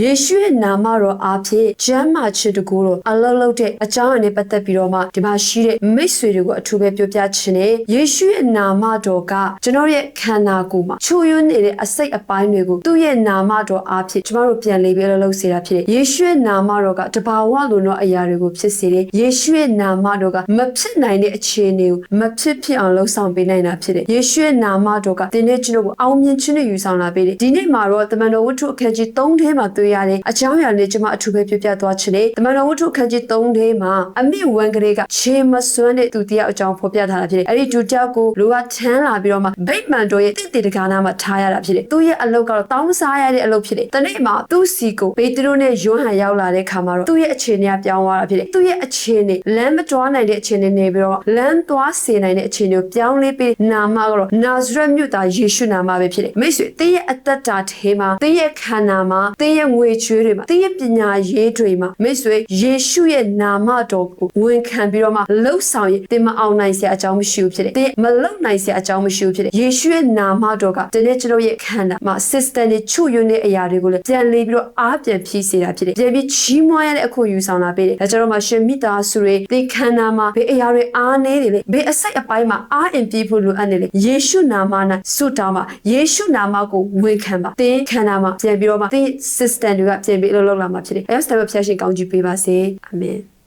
ယေရှုရဲ့နာမတော်အားဖြင့်ကျမ်းမာခြင်းတကူတော်အလုံးလုံးတဲ့အကြောင်းအရာနဲ့ပတ်သက်ပြီးတော့မှဒီမှာရှိတဲ့မိတ်ဆွေတွေကိုအထူးပဲပြောပြခြင်းနဲ့ယေရှုရဲ့နာမတော်ကကျွန်တော်ရဲ့ခန္ဓာကိုယ်မှာချိုးယွင်းနေတဲ့အစိတ်အပိုင်းတွေကိုသူ့ရဲ့နာမတော်အားဖြင့်ကျွန်တော်တို့ပြန်လေးပြီးလှုပ်စေတာဖြစ်တယ်ယေရှုရဲ့နာမတော်ကတဘာဝလိုတော့အရာတွေကိုဖြစ်စေတယ်ယေရှုရဲ့နာမတော်ကမဖြစ်နိုင်တဲ့အခြေအနေကိုမဖြစ်ဖြစ်အောင်လှုပ်ဆောင်ပေးနိုင်တာဖြစ်တယ်ယေရှုရဲ့နာမတော်ကဒီနေ့ကျွန်တော်ကိုအောင်မြင်ခြင်းနဲ့ယူဆောင်လာပေးတယ်ဒီနေ့မှာတော့တမန်တော်ဝတ္ထုအခန်းကြီး3ထဲမှာတွေ့ရတဲ့အကြောင်းအရာလေးကျွန်မအထူးပဲပြောပြသွားခြင်းနဲ့တမန်တော်ဝတ္ထုအခန်းကြီး3ထဲမှာအမိဝန်ကလေးကခြေမစွမ်းတဲ့သူတယောက်အကြောင်းဖော်ပြထားတာဖြစ်တယ်အဲ့ဒီသူတယောက်ကိုလူကထမ်းလာပြီးတော့မှဗိမာန်တော်ရဲ့တင့်တယ်တကားနာမှာထားရတာဖြစ်တယ်သူရဲ့အလုပ်ကတော့တောင်းစားရတဲ့အလုပ်ဖြစ်တယ်တနေ့မှာသူ့စီကိုပေတရုနဲ့ယွန်းဟန်ရောက်လာတဲ့ခါမှာတော့သူ့ရဲ့အခြေအနေကပြောင်းသွားတာဖြစ်တယ်သူ့ရဲ့အခြေအနေလမ်းမတွားနိုင်တဲ့အခြေအနေနေပြီးတော့လမ်းသွားစေနိုင်တဲ့အခြေအနေကိုပြောင်းလဲပြီးနာမကတော့နာဇရက်မြို့သားယေရှုနာမပဲဖြစ်တယ်မိတ်ဆွေသင်ရဲ့အသက်တာထဲမှာသင်ရဲ့ခန္ဓာမှာသင်ရဲ့ငွေချွေးတွေမှာသင်ရဲ့ပညာရေးတွေမှာမိတ်ဆွေယေရှုရဲ့နာမတော်ကိုဝန်ခံပြီးတော့မှလှုပ်ဆောင်ရင်သင်မအောင်နိုင်စရာအကြောင်းမရှိဘူးဖြစ်တယ်သင်မလုံနိုင်စရာအကြောင်းမရှိဘူးဖြစ်တယ်ယေရှုရဲ့နာမတော်ကဒီနေ့ကျွန်တော်ရဲ့ခန္ဓာမှာ system တွေချွတ်ယွင်းတဲ့အရာတွေကိုလည်းပြန်လေးပြီးတော့အားပြန်ဖြည့်စေတာဖြစ်တယ်ပြန်ပြီးချီးမွမ်းရတဲ့အခွင့်ယူဆောင်လာပေးတယ်ဒါကြောင့်မှရှင်မိသားစုတွေသင်ခန္ဓာမှာဘယ်အရာတွေအားနည်းနေလဲဘယ်အစိတ်အပိုင်းမှာအားအင်ပြည့်ဖို့လိုအပ်နေလဲယေရှုနာမ၌ဆုတောင်းပါယေရှုနာမကိုဝန်ခံပါသင်ခန္ဓာမှာပြန်ပြီးတော့မှသင် system တွေကပြန်ပြီးလှုပ်လာမှာဖြစ်တယ်အဲဒါစတဲ့ဖျားရှင်ကောင်းချီးပေးပါစေအာမင်